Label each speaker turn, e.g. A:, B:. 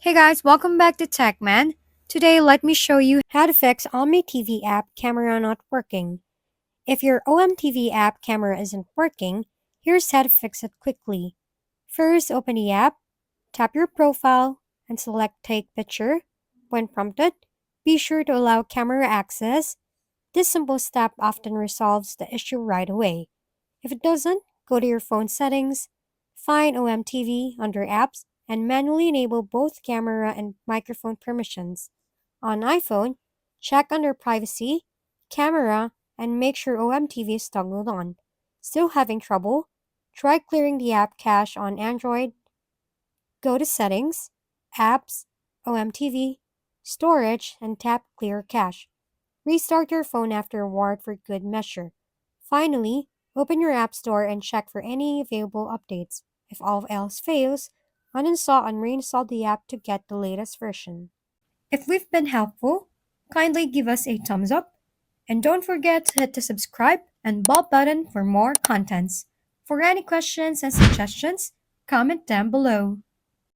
A: Hey guys, welcome back to TechMan. Today, let me show you how to fix OmeTV app camera not working. If your OMTV app camera isn't working, here's how to fix it quickly. First, open the app, tap your profile, and select Take Picture. When prompted, be sure to allow camera access. This simple step often resolves the issue right away. If it doesn't, go to your phone settings, find OMTV under Apps, and manually enable both camera and microphone permissions. On iPhone, check under Privacy, Camera, and make sure OMTV is toggled on. Still having trouble? Try clearing the app cache on Android. Go to Settings, Apps, OMTV, Storage, and tap Clear Cache. Restart your phone afterward for good measure. Finally, open your App Store and check for any available updates. If all else fails, uninstall and reinstall the app to get the latest version. If we've been helpful, kindly give us a thumbs up and don't forget to hit the subscribe and bell button for more contents. For any questions and suggestions, comment down below.